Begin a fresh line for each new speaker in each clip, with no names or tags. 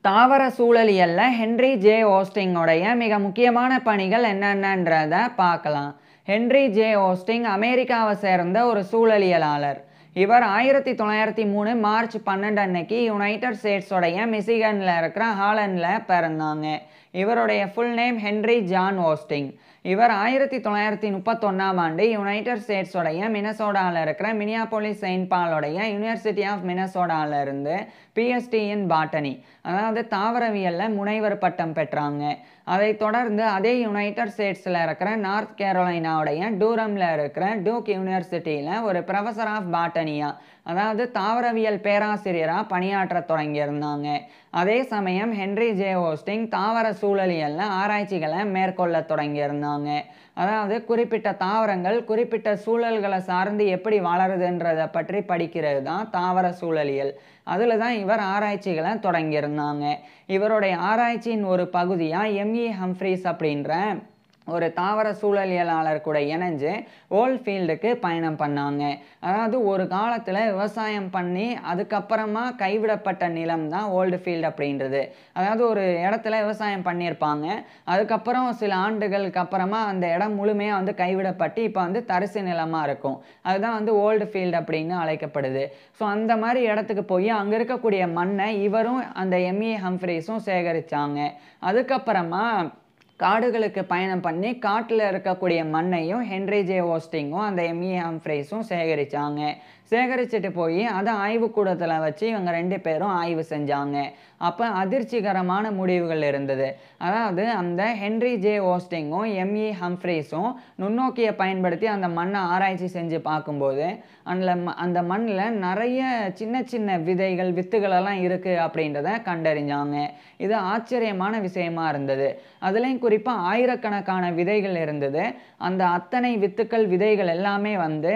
தாவர சூழலியல்ல Henry J ஓஸ்டிங்கோடைய மிக முக்கியமான பணிகள் என்னென்னன்றத பார்க்கலாம். ஹென்றி ஜே ஓஸ்டிங் அமெரிக்காவை சேர்ந்த ஒரு சூழலியலாளர். இவர் 1903 மார்ச் 12 அன்னைக்கு யுனைடெட் ஸ்டேட்ஸோடைய மிசிகனில் இருக்கிற ஹாலண்டில் பிறந்தாங்க. இவருடைய full name Henry John hosting. இவர் 1931ஆம் ஆண்டு யுனைடெட் ஸ்டேட்ஸோடைய மினசோடாவில் இருக்கிற மினியாபோலிஸ் செயின்ட் பாலோடைய யூனிவர்சிட்டி ஆஃப் மினசோடாவில் இருந்து பிஎஸ்டி இன் பாட்டனி, அதாவது தாவரவியலில் முனைவர் பட்டம் பெற்றாங்க. அதை தொடர்ந்து அதே யுனைடெட் ஸ்டேட்ஸில் இருக்கிற நார்த் கேரோலைனாவுடைய டூரமில் இருக்கிற டூக் யூனிவர்சிட்டியில் ஒரு ப்ரொஃபஸர் ஆஃப் பாட்டனியா, அதாவது தாவரவியல் பேராசிரியராக பணியாற்ற தொடங்கியிருந்தாங்க. அதே சமயம் ஹென்றி ஜே ஓஸ்டிங் தாவர சூழலியல்ல ஆராய்ச்சிகளை மேற்கொள்ள தொடங்கியிருந்தாங்க. அதாவது குறிப்பிட்ட தாவரங்கள் குறிப்பிட்ட சூழல்களை சார்ந்து எப்படி வளருதுன்றதை பற்றி படிக்கிறது தான் தாவர சூழலியல். அதில் தான் இவர் ஆராய்ச்சிகளை தொடங்கியிருந்தாங்க. இவருடைய ஆராய்ச்சியின் ஒரு பகுதியாக எம்இ ஹம்ஃப்ரீஸ் அப்படின்ற ஒரு தாவர சூழலியலாளர் கூட இணைஞ்சு ஓல்ட்ஃபீல்டுக்கு பயணம் பண்ணாங்க. அதாவது ஒரு காலத்தில் விவசாயம் பண்ணி அதுக்கப்புறமா கைவிடப்பட்ட நிலம் தான் ஓல்ட்ஃபீல்டு அப்படின்றது. அதாவது ஒரு இடத்துல விவசாயம் பண்ணியிருப்பாங்க, அதுக்கப்புறம் சில ஆண்டுகளுக்கு அப்புறமா அந்த இடம் முழுமையாக வந்து கைவிடப்பட்டு இப்போ வந்து தரிசு நிலமாக இருக்கும். அதுதான் வந்து ஓல்ட்ஃபீல்டு அப்படின்னு அழைக்கப்படுது. ஸோ அந்த மாதிரி இடத்துக்கு போய் அங்கே இருக்கக்கூடிய மண்ணை இவரும் அந்த எம்இ ஹம்ஃப்ரீஸும் சேகரித்தாங்க. அதுக்கப்புறமா காடுகளுக்கு பயணம் பண்ணி காட்டில் இருக்கக்கூடிய மண்ணையும் ஹென்றி ஜே ஓஸ்டிங்கும் அந்த எம்இ ஹம்ஃப்ரீஸும் சேகரித்தாங்க. சேகரிச்சுட்டு போய் அதை ஆய்வுக்கூடத்தில் வச்சு இவங்க 2 பேரும் ஆய்வு செஞ்சாங்க. அப்போ அதிர்ச்சிகரமான முடிவுகள் இருந்தது. அதாவது அந்த ஹென்றி ஜே ஓஸ்டிங்கும் எம்இ ஹம்ஃப்ரீஸும் நுண்ணோக்கியை பயன்படுத்தி அந்த மண்ணை ஆராய்ச்சி செஞ்சு பார்க்கும்போது அந்த மண்ணில் நிறைய சின்ன சின்ன விதைகள் வித்துகளெல்லாம் இருக்குது அப்படின்றத கண்டறிஞ்சாங்க. இது ஆச்சரியமான விஷயமா இருந்தது. அதுலேயும் குறிப்பாக ஆயிரக்கணக்கான விதைகள் இருந்தது. அந்த அத்தனை வித்துக்கள் விதைகள் எல்லாமே வந்து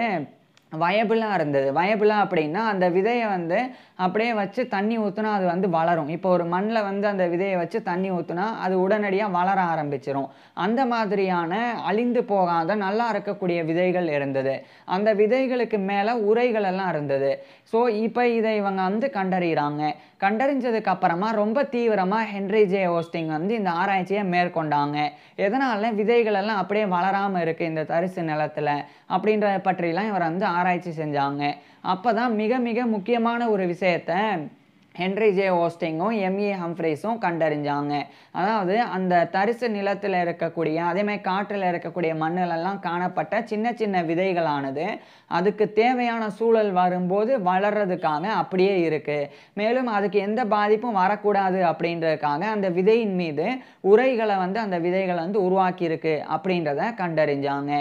வயபிளாக இருந்தது. வயபிளாக அப்படின்னா அந்த விதையை வந்து அப்படியே வச்சு தண்ணி ஊற்றுனா அது வந்து வளரும். இப்போ ஒரு மண்ணில் வந்து அந்த விதையை வச்சு தண்ணி ஊற்றுனா அது உடனடியாக வளர ஆரம்பிச்சிடும். அந்த மாதிரியான அழிந்து போகாத நல்லா இருக்கக்கூடிய விதைகள் இருந்தது. அந்த விதைகளுக்கு மேலே உரைகள் எல்லாம் இருந்தது. ஸோ இப்போ இதை இவங்க வந்து கண்டறிகிறாங்க. கண்டறிஞ்சதுக்கு அப்புறமா ரொம்ப தீவிரமாக ஹென்றி ஜே ஓஸ்டிங் வந்து இந்த ஆராய்ச்சியை மேற்கொண்டாங்க. எதனால விதைகள் எல்லாம் அப்படியே வளராமல் இருக்குது இந்த தரிசு நிலத்தில் அப்படின்றத பற்றிலாம் இவர் வந்து ஆராய்ச்சி செஞ்சாங்க. அப்போ தான் மிக மிக முக்கியமான ஒரு விஷயத்தை ஹென்றி ஜே ஓஸ்டிங்கும் எம்இ ஹம்ஃப்ரீஸும் கண்டறிஞ்சாங்க. அதாவது அந்த தரிசு நிலத்தில் இருக்கக்கூடிய அதேமாதிரி காற்றில் இருக்கக்கூடிய மண்ணிலெல்லாம் காணப்பட்ட சின்ன சின்ன விதைகளானது அதுக்கு தேவையான சூழல் வரும்போது வளர்றதுக்காக அப்படியே இருக்குது. மேலும் அதுக்கு எந்த பாதிப்பும் வரக்கூடாது அப்படின்றதுக்காக அந்த விதையின் மீது உரைகளை வந்து அந்த விதைகளை வந்து உருவாக்கியிருக்கு அப்படின்றத கண்டறிஞ்சாங்க.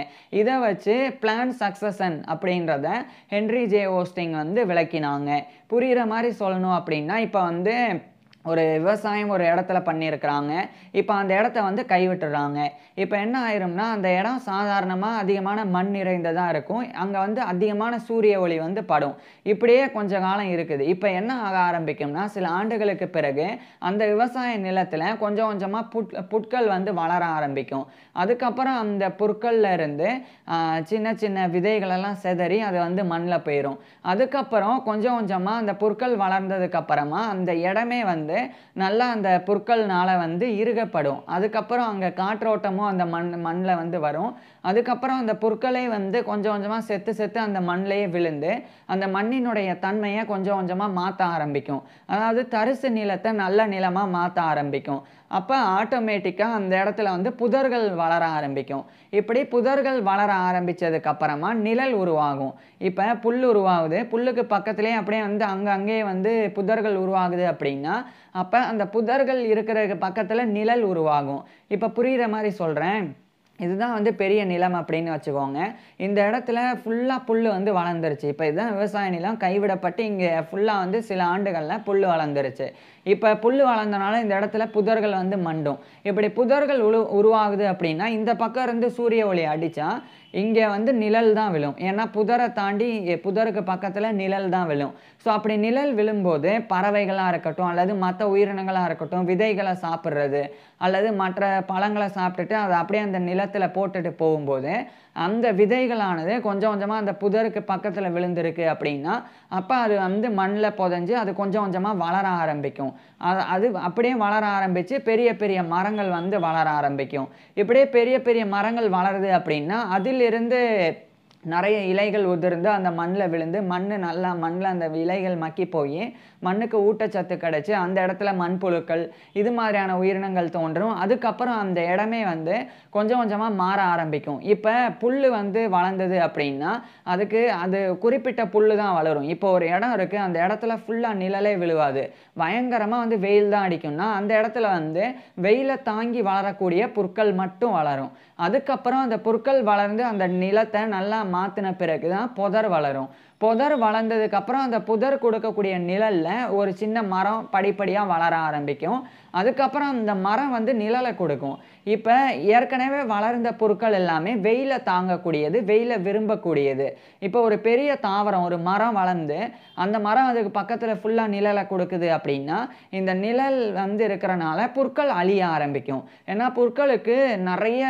இதை வச்சு பிளான்ட் சக்சஷன் அப்படின்றத ஹென்றி ஜே ஓஸ்டிங் வந்து விளக்கினாங்க. புரிகிற மாதிரி சொல்லணும் அப்படின்னா, இப்போ வந்து ஒரு விவசாயம் ஒரு இடத்துல பண்ணியிருக்கிறாங்க. இப்போ அந்த இடத்த வந்து கைவிட்டுறாங்க. இப்போ என்ன ஆயிரும்னா அந்த இடம் சாதாரணமாக அதிகமான மண் நிறைந்ததாக இருக்கும். அங்கே வந்து அதிகமான சூரிய ஒளி வந்து படும். இப்படியே கொஞ்ச காலம் இருக்குது. இப்போ என்ன ஆக ஆரம்பிக்கும்னா சில ஆண்டுகளுக்கு பிறகு அந்த விவசாய நிலத்தில் கொஞ்சம் கொஞ்சமாக புட்கள் வந்து வளர ஆரம்பிக்கும். அதுக்கப்புறம் அந்த புற்கள்ல இருந்து சின்ன சின்ன விதைகளெல்லாம் செதறி அது வந்து மண்ணில் போயிடும். அதுக்கப்புறம் கொஞ்சம் கொஞ்சமாக அந்த புற்கள் வளர்ந்ததுக்கப்புறமா அந்த இடமே வந்து நல்லா அந்த புற்கள்னால வந்து இறுகப்படும். அதுக்கப்புறம் அங்கே காற்றோட்டமும் அந்த மண்ணில் வந்து வரும். அதுக்கப்புறம் அந்த புற்களை வந்து கொஞ்சம் கொஞ்சமாக செத்து செத்து அந்த மண்ணிலேயே விழுந்து அந்த மண்ணினுடைய தன்மையை கொஞ்சம் கொஞ்சமாக மாற்ற ஆரம்பிக்கும். அதாவது தரிசு நிலத்தை நல்ல நிலமாக மாற்ற ஆரம்பிக்கும். அப்போ ஆட்டோமேட்டிக்காக அந்த இடத்துல வந்து புதர்கள் வளர ஆரம்பிக்கும். இப்படி புதர்கள் வளர ஆரம்பித்ததுக்கு அப்புறமா நிழல் உருவாகும். இப்போ புல் உருவாகுது, புல்லுக்கு பக்கத்துலேயே அப்படியே வந்து அங்கங்கே வந்து புதர்கள் உருவாகுது அப்படின்னா அப்போ அந்த புதர்கள் இருக்கிற பக்கத்தில் நிழல் உருவாகும். இப்போ புரிகிற மாதிரி சொல்கிறேன். இதுதான் வந்து பெரிய நிலம் அப்படின்னு வச்சுக்கோங்க. இந்த இடத்துல ஃபுல்லாக புல் வந்து வளர்ந்துருச்சு. இப்போ இதுதான் விவசாய நிலம் கைவிடப்பட்டு இங்கே ஃபுல்லாக வந்து சில ஆண்டுகளில் புல் வளர்ந்துருச்சு. இப்போ புல் வளர்ந்தனால இந்த இடத்துல புதர்கள் வந்து மண்டும். இப்படி புதர்கள் உருவாகுது அப்படின்னா இந்த பக்கம் இருந்து சூரிய ஒளி அடித்தா இங்கே வந்து நிழல் தான் விழும். ஏன்னா புதரை தாண்டி புதருக்கு பக்கத்தில் நிழல் தான் விழும். ஸோ அப்படி நிழல் விழும்போது பறவைகளாக இருக்கட்டும் அல்லது மற்ற உயிரினங்களாக இருக்கட்டும் விதைகளை சாப்பிட்றது அல்லது மற்ற பழங்களை சாப்பிட்டுட்டு அதை அப்படியே அந்த நிழல் நிலத்தில் போட்டுட்டு போகும்போது அந்த விதைகளானது கொஞ்சம் கொஞ்சமாக அந்த புதருக்கு பக்கத்தில் விழுந்திருக்கு அப்படின்னா அப்போ அது வந்து மண்ணில் புதைஞ்சு அது கொஞ்சம் கொஞ்சமாக வளர ஆரம்பிக்கும். அது அப்படியே வளர ஆரம்பித்து பெரிய பெரிய மரங்கள் வந்து வளர ஆரம்பிக்கும். இப்படியே பெரிய பெரிய மரங்கள் வளருது அப்படின்னா அதிலிருந்து நிறைய இலைகள் உதிர்ந்து அந்த மண்ணில் விழுந்து நல்லா மண்ணில் அந்த இலைகள் மக்கி போய் மண்ணுக்கு ஊட்டச்சத்து கிடைச்சி அந்த இடத்துல மண்புழுக்கள் இது மாதிரியான உயிரினங்கள் தோன்றும். அதுக்கப்புறம் அந்த இடமே வந்து கொஞ்சம் கொஞ்சமாக மாற ஆரம்பிக்கும். இப்போ புல் வந்து வளர்ந்தது அப்படின்னா அது குறிப்பிட்ட புல் தான் வளரும். இப்போ ஒரு இடம் இருக்குது, அந்த இடத்துல ஃபுல்லாக நிழலே விழுவாது, பயங்கரமாக வந்து வெயில் தான் அடிக்கும்னா அந்த இடத்துல வந்து வெயிலை தாங்கி வளரக்கூடிய புற்கள் மட்டும் வளரும். அதுக்கப்புறம் அந்த புற்கள் வளர்ந்து அந்த நிலத்தை நல்லா மாற்றின பிறகு தான் புதர் வளரும். புதர் வளர்ந்ததுக்கப்புறம் அந்த புதர் கொடுக்கக்கூடிய நிழலில் ஒரு சின்ன மரம் படிப்படியாக வளர ஆரம்பிக்கும். அதுக்கப்புறம் அந்த மரம் வந்து நிழலை கொடுக்கும். இப்போ ஏற்கனவே வளர்ந்த பொருட்கள் எல்லாமே வெயிலை தாங்கக்கூடியது, வெயிலை விரும்பக்கூடியது. இப்போ ஒரு பெரிய தாவரம் ஒரு மரம் வளர்ந்து அந்த மரம் அதுக்கு பக்கத்தில் ஃபுல்லாக நிழலை கொடுக்குது அப்படின்னா இந்த நிழல் வந்து இருக்கிறனால புற்கள் அழிய ஆரம்பிக்கும். ஏன்னா புற்களுக்கு நிறைய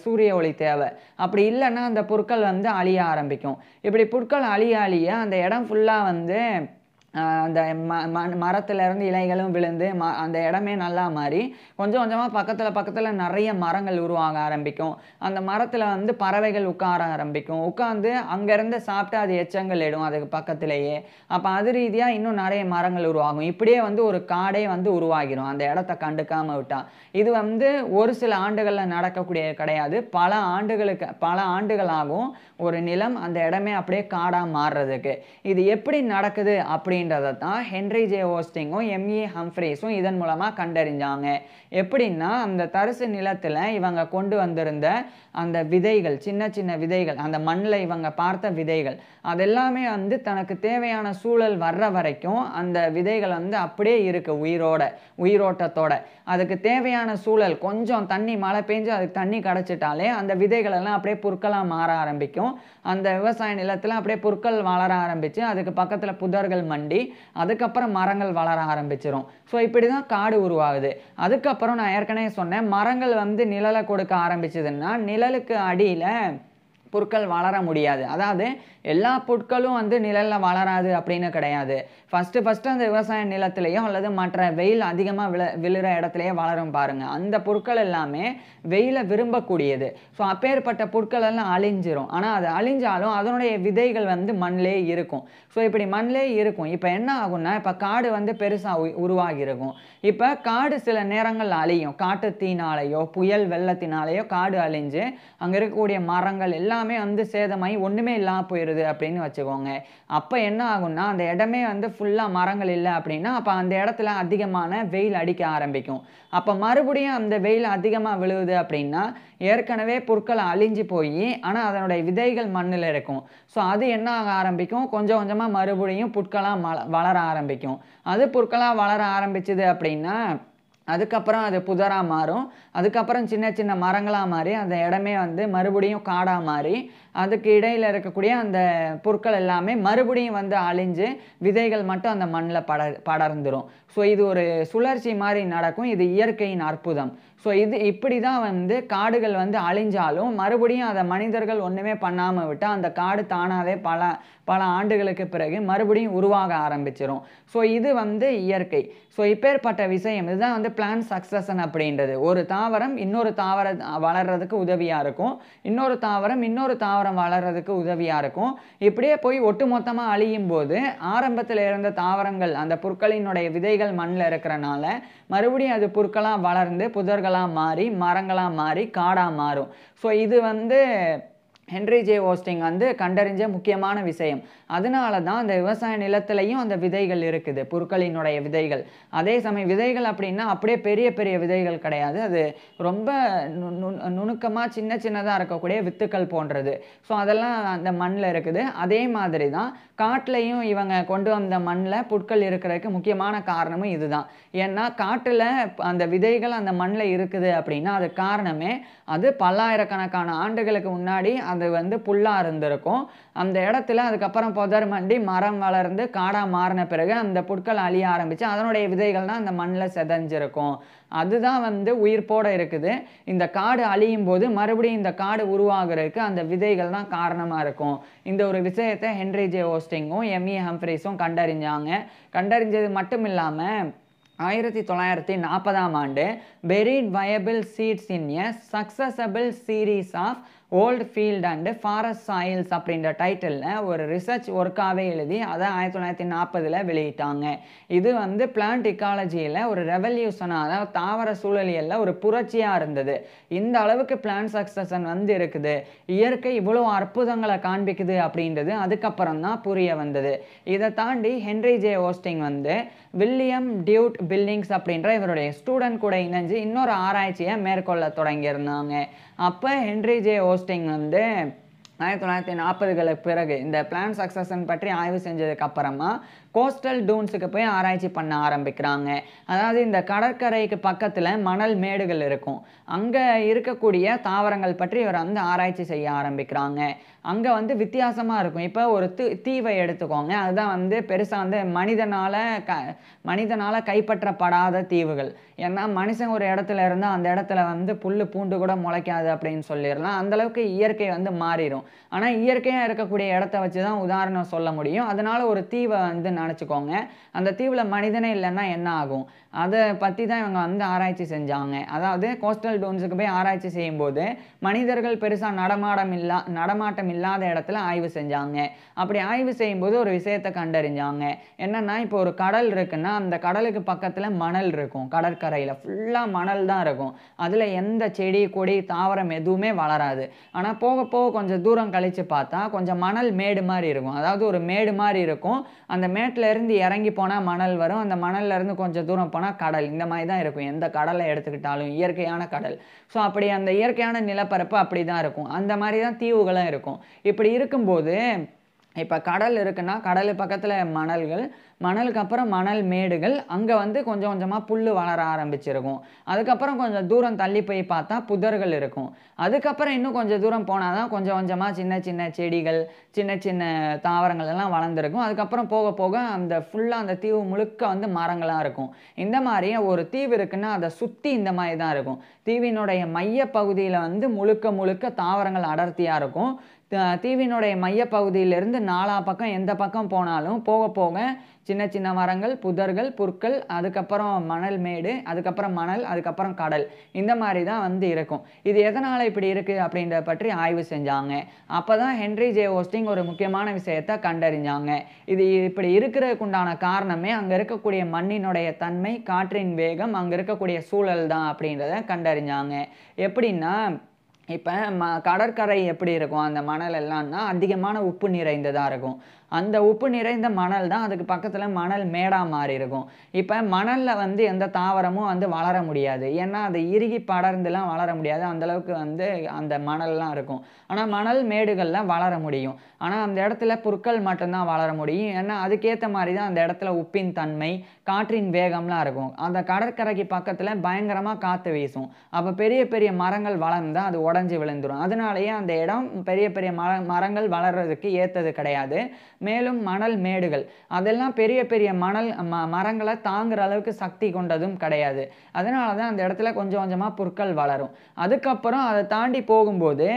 சூரிய ஒளி தேவை. அப்படி இல்லைன்னா அந்த புற்கள் வந்து அழிய ஆரம்பிக்கும். இப்படி புற்கள் அழிய அழிய அந்த இடம் ஃபுல்லாக வந்து அந்த மரத்துலேருந்து இலைகளும் விழுந்து அந்த இடமே நல்லா மாறி கொஞ்சம் கொஞ்சமாக பக்கத்தில் நிறைய மரங்கள் உருவாக ஆரம்பிக்கும். அந்த மரத்தில் வந்து பறவைகள் உட்கார ஆரம்பிக்கும். உட்காந்து அங்கேருந்து சாப்பிட்டு அது எச்சங்கள் இடும் அதுக்கு பக்கத்திலேயே. அப்போ அது ரீதியாக இன்னும் நிறைய மரங்கள் உருவாகும். இப்படியே வந்து ஒரு காடே வந்து உருவாகிடும் அந்த இடத்த கண்டுக்காமல் விட்டால். இது வந்து ஒரு சில ஆண்டுகளில் நடக்கக்கூடிய கிடையாது, பல ஆண்டுகளாகும் ஒரு நிலம் அந்த இடமே அப்படியே காடாக மாறுறதுக்கு. இது எப்படி நடக்குது அப்படின்றத தான் ஹென்ரி ஜே ஓஸ்டிங்கும் எம்இ ஹம்ஃப்ரீஸும் இதன் மூலமாக கண்டறிஞ்சாங்க. எப்படின்னா அந்த தரிசு நிலத்தில் இவங்க கொண்டு வந்திருந்த அந்த விதைகள், சின்ன சின்ன விதைகள், அந்த மண்ணில் இவங்க பார்த்த விதைகள், அதெல்லாமே வந்து தனக்கு தேவையான சூழல் வர்ற வரைக்கும் அந்த விதைகள் வந்து அப்படியே இருக்கு உயிரோட்டத்தோட. அதுக்கு தேவையான சூழல் கொஞ்சம் தண்ணி, மழை பெஞ்சு அதுக்கு தண்ணி கிடச்சிட்டாலே அந்த விதைகள் எல்லாம் அப்படியே புற்களாக மாற ஆரம்பிக்கும். அந்த விவசாய நிலத்தில் அப்படியே புற்கள் வளர ஆரம்பித்து அதுக்கு பக்கத்தில் புதர்கள் மண்டி அதுக்கப்புறம் மரங்கள் வளர ஆரம்பிச்சிடும். ஸோ இப்படி தான் காடு உருவாகுது. அதுக்கப்புறம் நான் ஏற்கனவே சொன்னேன், மரங்கள் வந்து நிழலை கொடுக்க ஆரம்பிச்சதுன்னா நிழலுக்கு அடியில் புற்கள் வளர முடியாது. அதாவது எல்லா புற்களும் வந்து நிழலில் வளராது அப்படின்னு கிடையாது. ஃபஸ்ட்டு அந்த விவசாய நிலத்திலேயோ அல்லது மற்ற வெயில் அதிகமாக விழுற இடத்துலையே வளரும் பாருங்கள், அந்த புற்கள் எல்லாமே வெயிலை விரும்பக்கூடியது. ஸோ அப்பேற்பட்ட புற்கள் எல்லாம் அழிஞ்சிரும். ஆனால் அது அழிஞ்சாலும் அதனுடைய விதைகள் வந்து மண்ணிலே இருக்கும். ஸோ இப்படி மண்ணிலே இருக்கும். இப்போ என்ன ஆகும்னா, இப்போ காடு வந்து பெருசாக உருவாகி இருக்கும். இப்போ காடு சில நேரங்கள் அழியும். காட்டு தீனாலேயோ புயல் வெள்ளத்தினாலேயோ காடு அழிஞ்சு அங்கே இருக்கக்கூடிய மரங்கள் எல்லாமே வந்து சேதமாகி ஒன்றுமே இல்லாமல் போயிடுது அப்படின்னு வச்சுக்கோங்க. அப்போ என்ன ஆகும்னா, அந்த இடமே வந்து ஃபுல்லாக மரங்கள் இல்லை அப்படின்னா அப்போ அந்த இடத்துல அதிகமான வெயில் அடிக்க ஆரம்பிக்கும். அப்போ மறுபடியும் அந்த வெயில் அதிகமாக விழுவுது அப்படின்னா ஏற்கனவே புற்கள் அழிஞ்சு போய் ஆனால் அதனுடைய விதைகள் மண்ணில் இருக்கும். ஸோ அது என்ன ஆக ஆரம்பிக்கும், கொஞ்சம் கொஞ்சமாக மறுபடியும் புற்களாக வளர ஆரம்பிக்கும். அது புற்களாக வளர ஆரம்பிச்சுது அப்படின்னா அதுக்கப்புறம் அது புதராக மாறும். அதுக்கப்புறம் சின்ன சின்ன மரங்களாக மாறி அந்த இடமே வந்து மறுபடியும் காடாக மாறி அதுக்கு இடையில் இருக்கக்கூடிய அந்த புற்கள் எல்லாமே மறுபடியும் வந்து அழிஞ்சு விதைகள் மட்டும் அந்த மண்ணில் படர்ந்துடும். ஸோ இது ஒரு சுழற்சி மாதிரி நடக்கும். இது இயற்கையின் அற்புதம். ஸோ இப்படி தான் வந்து காடுகள் வந்து அழிஞ்சாலும் மறுபடியும் அதை மனிதர்கள் ஒன்றுமே பண்ணாமல் விட்டால் அந்த காடு தானாகவே பல ஆண்டுகளுக்கு பிறகு மறுபடியும் உருவாக ஆரம்பிச்சிடும். ஸோ இது வந்து இயற்கை. ஸோ இப்பேற்பட்ட விஷயம் இதுதான் வந்து பிளான்ட் சக்சஷன் அப்படின்றது. ஒரு தாவரம் இன்னொரு தாவரம் வளர்கிறதுக்கு உதவியாக இருக்கும், இன்னொரு தாவரம் வளர்கிறதுக்கு உதவியாக இருக்கும். இப்படியே போய் ஒட்டுமொத்தமாக அழியும் போது ஆரம்பத்தில் இருந்த தாவரங்கள் அந்த புற்களினுடைய விதைகள் மண்ணில் இருக்கிறனால மறுபடியும் அது புற்களாக வளர்ந்து புதர்களாக மாறி மரங்களாக மாறி காடாக மாறும். ஸோ இது வந்து ஹென்ரி ஜே ஓஸ்டிங் வந்து கண்டறிஞ்ச முக்கியமான விஷயம். அதனால தான் அந்த விவசாய நிலத்திலையும் அந்த விதைகள் இருக்குது, புற்களினுடைய விதைகள். அதே சமயம் விதைகள் அப்படின்னா அப்படியே பெரிய பெரிய விதைகள் கிடையாது, அது ரொம்ப நுணுக்கமாக சின்னதாக இருக்கக்கூடிய வித்துக்கள் போன்றது. ஸோ அதெல்லாம் அந்த மண்ணில் இருக்குது. அதே மாதிரி தான் காட்டிலையும் இவங்க கொண்டு வந்த மண்ணில் புற்கள் இருக்கிறதுக்கு முக்கியமான காரணமும் இதுதான். ஏன்னா காட்டில் அந்த விதைகள் அந்த மண்ணில் இருக்குது அப்படின்னா அது காரணமே அது பல்லாயிரக்கணக்கான ஆண்டுகளுக்கு முன்னாடி அது வந்து புல்லாக இருந்திருக்கும். அந்த இடத்துல அதுக்கப்புறம் புதர் மண்டி மரம் வளர்ந்து காடாக மாறின பிறகு அந்த புற்கள் அழிய ஆரம்பித்து அதனுடைய விதைகள் தான் அந்த மண்ணில் செதஞ்சிருக்கும். அதுதான் வந்து உயிர்ப்போடு இருக்குது. இந்த காடு அழியும் போது மறுபடியும் இந்த காடு உருவாகிறதுக்கு அந்த விதைகள் தான் காரணமாக இருக்கும். இந்த ஒரு விஷயத்தை ஹென்றி ஜே ஓஸ்டிங்கும் எம்இ ஹம்ஃப்ரீஸும் கண்டறிஞ்சாங்க. கண்டறிஞ்சது மட்டும் இல்லாமல் 1940ஆம் ஆண்டு buried viable seeds in a successional series of old field and forest soils அப்படின்ற டைட்டிலில் ஒரு ரிசர்ச் ஒர்க்காகவே எழுதி அதை 1940 வெளியிட்டாங்க. இது வந்து பிளான்ட் இக்காலஜியில் ஒரு ரெவல்யூஷனாக, அதாவது தாவர சூழலியலில் ஒரு புரட்சியாக இருந்தது. இந்த அளவுக்கு பிளான்ட் சக்சஷன் வந்து இருக்குது, இயற்கை இவ்வளோ அற்புதங்களை காண்பிக்குது அப்படின்றது அதுக்கப்புறம் தான் புரிய வந்தது. இதை தாண்டி ஹென்றி ஜே ஓஸ்டிங் வந்து வில்லியம் டியூட் பில்லிங்ஸ் அப்படின்ற இவருடைய ஸ்டூடெண்ட் கூட இணைஞ்சு இன்னொரு ஆராய்ச்சியை மேற்கொள்ள தொடங்கியிருந்தாங்க. அப்போ ஹென்றி ஜே ஓஸ்டிங் வந்து 1940களுக்கு பிறகு இந்த பிளான்ட் சக்சஷன் பற்றி ஆய்வு செஞ்சதுக்கு அப்புறமா கோஸ்டல் டூன்ஸுக்கு போய் ஆராய்ச்சி பண்ண ஆரம்பிக்கிறாங்க. அதாவது இந்த கடற்கரைக்கு பக்கத்தில் மணல் மேடுகள் இருக்கும், அங்கே இருக்கக்கூடிய தாவரங்கள் பற்றி இவர் வந்து ஆராய்ச்சி செய்ய ஆரம்பிக்கிறாங்க. அங்கே வந்து வித்தியாசமாக இருக்கும். இப்போ ஒரு தீவை எடுத்துக்கோங்க, அதுதான் வந்து பெருசாக வந்து மனிதனால் கைப்பற்றப்படாத தீவுகள். ஏன்னா மனுஷன் ஒரு இடத்துல இருந்தால் அந்த இடத்துல வந்து புல் பூண்டு கூட முளைக்காது அப்படின்னு சொல்லிடலாம். அந்தளவுக்கு இயற்கை வந்து மாறிடும். ஆனால் இயற்கையாக இருக்கக்கூடிய இடத்த வச்சு தான் உதாரணம் சொல்ல முடியும். அதனால ஒரு தீவை வந்து நினச்சிக்கோங்க, அந்த தீவில் மனிதனே இல்லைன்னா என்ன ஆகும், அதை பற்றி தான் இவங்க வந்து ஆராய்ச்சி செஞ்சாங்க. அதாவது கோஸ்டல் டோன்ஸுக்கு போய் ஆராய்ச்சி செய்யும்போது மனிதர்கள் பெருசாக நடமாட்டம் இல்லாத இடத்துல ஆய்வு செஞ்சாங்க. அப்படி ஆய்வு செய்யும்போது ஒரு விஷயத்தை கண்டறிஞ்சாங்க. என்னன்னா, இப்போ ஒரு கடல் இருக்குன்னா அந்த கடலுக்கு பக்கத்தில் மணல் இருக்கும், கடற்கரையில் ஃபுல்லாக மணல் தான் இருக்கும். அதில் எந்த செடி கொடி தாவரம் எதுவுமே வளராது. ஆனால் போக போக கொஞ்சம் தூரம் கழித்து பார்த்தா கொஞ்சம் மணல் மேடு மாதிரி இருக்கும். அதாவது ஒரு மேடு மாதிரி இருக்கும், அந்த மேட்டில் இருந்து இறங்கி போனால் மணல் வரும், அந்த மணல்ல இருந்து கொஞ்சம் தூரம் போனால் கடல். இந்த மாதிரி தான் இருக்கும் எந்த கடலை எடுத்துக்கிட்டாலும், இயற்கையான கடல். ஸோ அப்படி அந்த இயற்கையான நிலப்பரப்பு அப்படி தான் இருக்கும். அந்த மாதிரி தான் தீவுகளும் இருக்கும். இப்படி இருக்கும்போது இப்போ கடல் இருக்குன்னா கடல் பக்கத்தில் மணலுக்கு அப்புறம் மணல் மேடுகள், அங்கே வந்து கொஞ்சம் கொஞ்சமாக புல் வளர ஆரம்பிச்சிருக்கும். அதுக்கப்புறம் கொஞ்சம் தூரம் தள்ளி போய் பார்த்தா புதர்கள் இருக்கும். அதுக்கப்புறம் இன்னும் கொஞ்சம் தூரம் போனால் தான் கொஞ்சம் கொஞ்சமாக சின்ன சின்ன செடிகள், சின்ன சின்ன தாவரங்கள் எல்லாம் வளர்ந்துருக்கும். அதுக்கப்புறம் போக போக அந்த ஃபுல்லாக அந்த தீவு முழுக்க வந்து மரங்களாக இருக்கும். இந்த மாதிரி ஒரு தீவு இருக்குன்னா அதை சுற்றி இந்த மாதிரி தான் இருக்கும். தீவினுடைய மைய பகுதியில் வந்து முழுக்க தாவரங்கள் அடர்த்தியாக இருக்கும். தீவினுடைய மையப்பகுதியிலிருந்து நாலா பக்கம் எந்த பக்கம் போனாலும் போக போக சின்ன சின்ன மரங்கள், புதர்கள், புற்கள், அதுக்கப்புறம் மணல் மேடு, அதுக்கப்புறம் மணல், அதுக்கப்புறம் கடல். இந்த மாதிரி தான் வந்து இருக்கும். இது எதனால் இப்படி இருக்குது அப்படின்றத பற்றி ஆய்வு செஞ்சாங்க. அப்போ தான் ஹென்றி ஜே ஓஸ்டிங் ஒரு முக்கியமான விஷயத்தை கண்டறிஞ்சாங்க. இது இப்படி இருக்கிறதுக்குண்டான காரணமே அங்கே இருக்கக்கூடிய மண்ணினுடைய தன்மை, காற்றின் வேகம், அங்கே இருக்கக்கூடிய சூழல் தான் அப்படின்றத கண்டறிஞ்சாங்க. எப்படின்னா, இப்போ கடற்கரை எப்படி இருக்கும், அந்த மணல் எல்லாம்னா அதிகமான உப்பு நிறைந்ததாக இருக்கும். அந்த உப்பு நிறைந்த மணல் தான் அதுக்கு பக்கத்தில் மணல் மேடாக மாறி இருக்கும். இப்போ மணலில் வந்து எந்த தாவரமும் வந்து வளர முடியாது. ஏன்னா அது இறுகி படர்ந்துலாம் வளர முடியாது, அந்தளவுக்கு வந்து அந்த மணல்லாம் இருக்கும். ஆனால் மணல் மேடுகளில் வளர முடியும். ஆனால் அந்த இடத்துல புற்கள் மட்டும்தான் வளர முடியும். ஏன்னா அதுக்கேற்ற மாதிரி தான் அந்த இடத்துல உப்பின் தன்மை, காற்றின் வேகம்லாம் இருக்கும். அந்த கடற்கரைக்கு பக்கத்தில் பயங்கரமாக காற்று வீசும். அப்போ பெரிய பெரிய மரங்கள் வளர்ந்தால் அது உடஞ்சி விழுந்துடும். அதனாலேயே அந்த இடம் பெரிய பெரிய மரங்கள் வளர்கிறதுக்கு ஏற்றது கிடையாது. மேலும் மணல் மேடுகள் அதெல்லாம் பெரிய பெரிய மரங்களை தாங்குற அளவுக்கு சக்தி கொண்டதும் கிடையாது. அதனால தான் அந்த இடத்துல கொஞ்சம் கொஞ்சமாக புற்கள் வளரும். அதுக்கப்புறம் அதை தாண்டி போகும்போது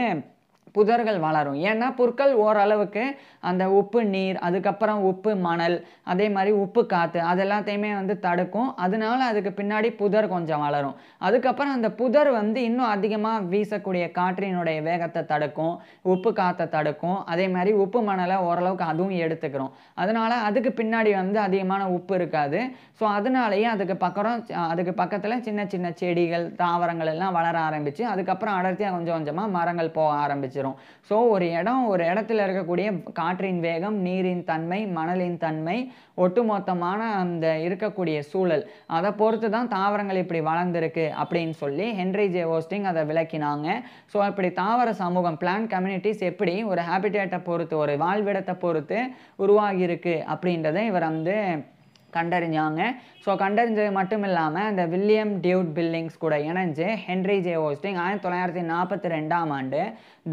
புதர்கள் வளரும். ஏன்னா புற்கள் ஓரளவுக்கு அந்த உப்பு நீர், அதுக்கப்புறம் உப்பு மணல், அதே மாதிரி உப்பு காற்று அதெல்லாத்தையுமே வந்து தடுக்கும். அதனால அதுக்கு பின்னாடி புதர் கொஞ்சம் வளரும். அதுக்கப்புறம் அந்த புதர் வந்து இன்னும் அதிகமாக வீசக்கூடிய காற்றினுடைய வேகத்தை தடுக்கும், உப்பு காற்றை தடுக்கும். அதே மாதிரி உப்பு மணலை ஓரளவுக்கு அதுவும் எடுத்துக்கிறோம். அதனால அதுக்கு பின்னாடி வந்து அதிகமான உப்பு இருக்காது. ஸோ அதனாலேயே அதுக்கு பக்கத்தில் சின்ன சின்ன செடிகள், தாவரங்கள் எல்லாம் வளர ஆரம்பித்து அதுக்கப்புறம் அடர்த்தியாக கொஞ்சம் கொஞ்சமாக மரங்கள் போக ஆரம்பிச்சிடும். ஸோ ஒரு இடத்துல இருக்கக்கூடிய காற்றின் வேகம், நீரின் தன்மை, மணலின் தன்மை, ஒட்டுமொத்தமான அந்த இருக்கக்கூடிய சூழல், அதை பொறுத்து தான் தாவரங்கள் இப்படி வளர்ந்துருக்கு அப்படின்னு சொல்லி ஹென்றி ஜே ஓஸ்டிங் அதை விளக்கினாங்க. ஸோ இப்படி தாவர சமூகம், பிளான்ட் கம்யூனிட்டிஸ் எப்படி ஒரு ஹேபிடேட்டை பொறுத்து, ஒரு வாழ்விடத்தை பொறுத்து உருவாகி இருக்கு அப்படின்றத இவர் வந்து கண்டறிஞ்சாங்க. ஸோ கண்டறிஞ்சது மட்டும் இல்லாமல் அந்த வில்லியம் டியூட் பில்லிங்ஸ் கூட இணைஞ்சு ஹென்ரி ஜே ஓஸ்டிங் 1942ஆம் ஆண்டு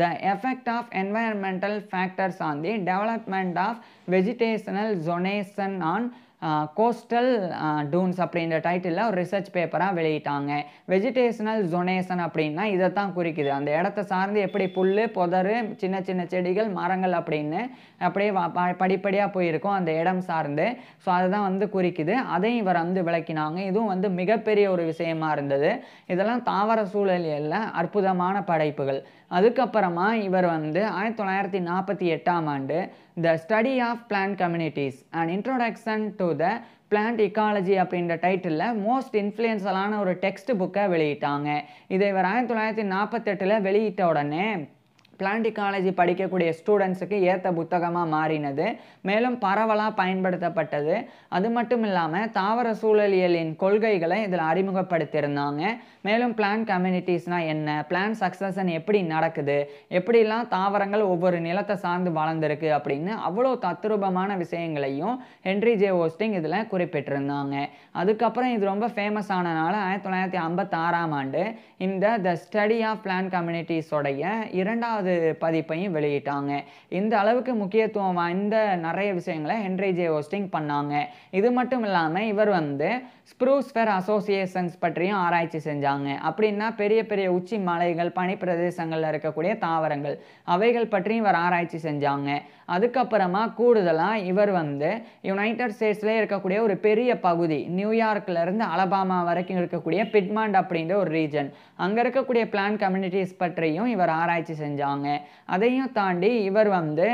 the effect of environmental factors on the development of vegetational zonation on coastal dunes அப்படின்ற டைட்டிலில் ஒரு ரிசர்ச் பேப்பராக வெளியிட்டாங்க. வெஜிடேஷனல் ஜொனேஷன் அப்படின்னா இதை தான் குறிக்குது. அந்த இடத்த சார்ந்து எப்படி புல் புதர் சின்ன சின்ன செடிகள் மரங்கள் அப்படின்னு அப்படியே படிப்படியாக போயிருக்கும் அந்த இடம் சார்ந்து. ஸோ அதுதான் வந்து குறிக்குது. அதையும் இவர் வந்து விளக்கினாங்க. இதுவும் வந்து மிகப்பெரிய ஒரு விஷயமா இருந்தது. இதெல்லாம் தாவர சூழலியல்ல அற்புதமான படைப்புகள். அதுக்கப்புறமா இவர் வந்து 1948ஆம் ஆண்டு the study of plant communities and introduction to the plant ecology அப்படின்ற டைட்டிலில் மோஸ்ட் இன்ஃப்ளூயன்ஷியலான ஒரு டெக்ஸ்ட் புக்கை வெளியிட்டாங்க. இதை இவர் 1948 வெளியிட்ட உடனே பிளான்ட் இக்காலஜி படிக்கக்கூடிய ஸ்டூடெண்ட்ஸுக்கு ஏற்ற புத்தகமாக மாறினது. மேலும் பரவலாக பயன்படுத்தப்பட்டது. அது மட்டும் இல்லாமல் தாவர சூழலியலின் கொள்கைகளை இதில் அறிமுகப்படுத்தியிருந்தாங்க. மேலும் பிளான்ட் கம்யூனிட்டிஸ்னால் என்ன, பிளான்ட் சக்சஷன் எப்படி நடக்குது, எப்படிலாம் தாவரங்கள் ஒவ்வொரு நிலத்தை சார்ந்து வளர்ந்துருக்கு அப்படின்னு அவ்வளோ தத்ரூபமான விஷயங்களையும் ஹென்ரி ஜே ஓஸ்டிங் இதில் குறிப்பிட்டிருந்தாங்க. அதுக்கப்புறம் இது ரொம்ப ஃபேமஸ் ஆனதுனால 1956ஆம் ஆண்டு இந்த த ஸ்டடி ஆஃப் பிளான்ட் கம்யூனிட்டிஸோடைய 2வது பதிப்பையும் வெளியிட்டாங்க. இந்த அளவுக்கு முக்கியத்துவம் வாய்ந்த நிறைய விஷயங்களை ஹென்ரி ஜே ஓஸ்டிங் பண்ணாங்க. இது மட்டும் இல்லாமல் இவர் வந்து ஸ்ப்ரூஸ் ஃபெர் அசோசியேஷன்ஸ் பற்றியும் ஆராய்ச்சி செஞ்சாங்க. அப்படின்னா பெரிய பெரிய உச்சி மலைகள் பனி பிரதேசங்களில் இருக்கக்கூடிய தாவரங்கள் அவைகள் பற்றியும் இவர் ஆராய்ச்சி செஞ்சாங்க. அதுக்கப்புறமா கூடுதலாக இவர் வந்து யுனைடெட் ஸ்டேட்ஸ்லேயே இருக்கக்கூடிய ஒரு பெரிய பகுதி நியூயார்க்லேருந்து அலபாமா வரைக்கும் இருக்கக்கூடிய பிட்மாண்ட் அப்படின்ற ஒரு ரீஜன் அங்கே இருக்கக்கூடிய பிளான்ட் கம்யூனிட்டிஸ் பற்றியும் இவர் ஆராய்ச்சி செஞ்சாங்க. அதையும் தாண்டி இவர் வந்து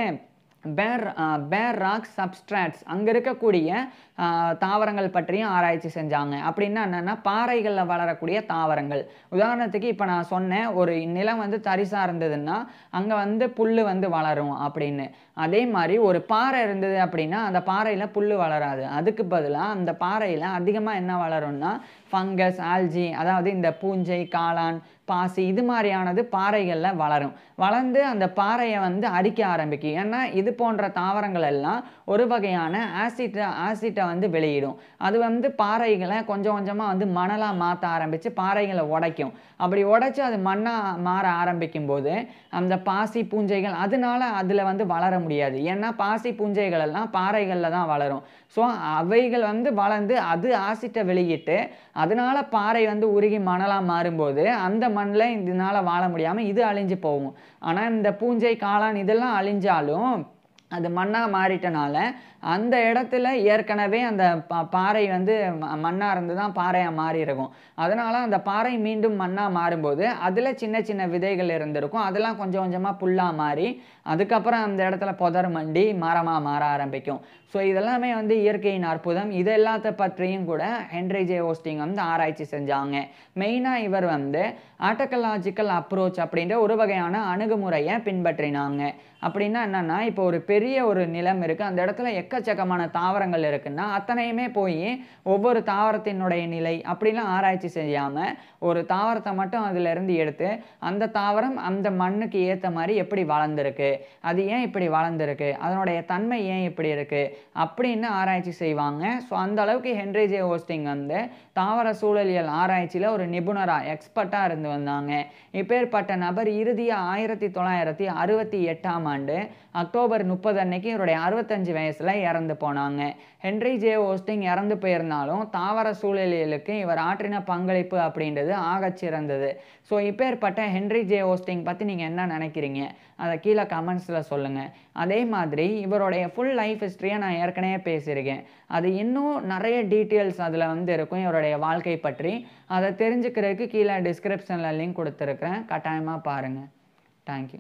பேர் ராக் சப்ஸ்ட்ராட்ஸ் அங்கே இருக்கக்கூடிய தாவரங்கள் பற்றியும் ஆராய்ச்சி செஞ்சாங்க. அப்படின்னா என்னென்னா பாறைகளில் வளரக்கூடிய தாவரங்கள். உதாரணத்துக்கு இப்போ நான் சொன்னேன் ஒரு நிலம் வந்து தரிசாக இருந்ததுன்னா அங்கே வந்து புல் வந்து வளரும் அப்படின்னு. அதே மாதிரி ஒரு பாறை இருந்தது அப்படின்னா அந்த பாறையில் புல் வளராது. அதுக்கு பதிலாக அந்த பாறையில் அதிகமாக என்ன வளரும்னா ஃபங்கஸ், ஆல்ஜி, அதாவது இந்த பூஞ்சை, காளான், பாசி இது மாதிரியானது பாறைகளில் வளரும். வளர்ந்து அந்த பாறையை வந்து அரிக்க ஆரம்பிக்கும். ஏன்னா இது போன்ற தாவரங்கள் எல்லாம் ஒரு வகையான ஆசிட்டை வந்து வெளியிடும். அது வந்து பாறைகளை கொஞ்சம் கொஞ்சமாக வந்து மணலாக மாற்ற ஆரம்பித்து பாறைகளை உடைக்கும். அப்படி உடைச்சி அது மண்ணாக மாற ஆரம்பிக்கும் போது அந்த பாசி பூஞ்சைகள் அதனால அதில் வந்து வளர முடியாது. ஏன்னா பாசி பூஞ்சைகள் எல்லாம் பாறைகளில் தான் வளரும். ஸோ அவைகள் வந்து வளர்ந்து அது ஆசிட்டை வெளியிட்டு அதனால பாறை வந்து உருகி மணலாக மாறும்போது அந்த மண்ணில் இதனால் வாழ முடியாமல் இது அழிஞ்சு போகும். ஆனால் இந்த பூஞ்சை, காளான் இதெல்லாம் அழிஞ்சாலும் அது மண்ணாக மாறிட்டனால அந்த இடத்துல ஏற்கனவே அந்த பாறை வந்து மண்ணாக இருந்து தான் பாறையாக மாறி இருக்கும். அதனால் அந்த பாறை மீண்டும் மண்ணாக மாறும்போது அதில் சின்ன சின்ன விதைகள் இருந்திருக்கும். அதெல்லாம் கொஞ்சம் கொஞ்சமாக புல்லாக மாறி அதுக்கப்புறம் அந்த இடத்துல புதர் மண்டி மரமாக மாற ஆரம்பிக்கும். ஸோ இதெல்லாமே வந்து இயற்கையின் அற்புதம். இது எல்லாத்த பற்றியும் கூட ஹென்ரி ஜே ஓஸ்டிங் வந்து ஆராய்ச்சி செஞ்சாங்க. மெயினாக இவர் வந்து ஆர்டகலாஜிக்கல் அப்ரோச் அப்படின்ற ஒரு வகையான அணுகுமுறையை பின்பற்றினாங்க. அப்படின்னா என்னென்னா இப்போ ஒரு பெரிய ஒரு நிலம் இருக்குது, அந்த இடத்துல எக்கச்சக்கமான தாவரங்கள் இருக்குன்னா அத்தனையுமே போய் ஒவ்வொரு தாவரத்தினுடைய நிலை அப்படிலாம் ஆராய்ச்சி செய்யாமல் ஒரு தாவரத்தை மட்டும் அதிலிருந்து எடுத்து அந்த தாவரம் அந்த மண்ணுக்கு ஏற்ற மாதிரி எப்படி வளர்ந்துருக்கு, அது ஏன் இப்படி வளர்ந்துருக்கு, அதனுடைய தன்மை ஏன் இப்படி இருக்குது அப்படின்னு ஆராய்ச்சி செய்வாங்க. ஸோ அந்த அளவுக்கு ஹென்ரி ஜே ஓஸ்டிங் வந்து தாவர சூழலியல் ஆராய்ச்சியில் ஒரு நிபுணராக எக்ஸ்பர்ட்டாக இருந்து வந்தாங்க. இப்பேற்பட்ட நபர் இறுதியாக 1968ஆம் ஆண்டு அக்டோபர் 30 அன்னைக்கு இவருடைய 65 வயசில் இறந்து போனாங்க. ஹென்ரி ஜே ஓஸ்டிங் இறந்து போயிருந்தாலும் தாவர சூழலியலுக்கு இவர் ஆற்றின பங்களிப்பு அப்படின்றது ஆகச்சிறந்தது. ஸோ இப்பேற்பட்ட ஹென்ரி ஜே ஓஸ்டிங் பற்றி நீங்கள் என்ன நினைக்கிறீங்க அதை கீழே கமெண்ட்ஸில் சொல்லுங்கள். அதே மாதிரி இவருடைய ஃபுல் லைஃப் ஹிஸ்ட்ரியை நான் ஏற்கனவே பேசியிருக்கேன். அது இன்னும் நிறைய டீட்டெயில்ஸ் அதில் வந்து இருக்கும் இவருடைய வாழ்க்கை பற்றி. அதை தெரிஞ்சுக்கிறதுக்கு கீழே டிஸ்கிரிப்ஷனில் லிங்க் கொடுத்துருக்குறேன், கட்டாயமாக பாருங்கள். தேங்க்யூ.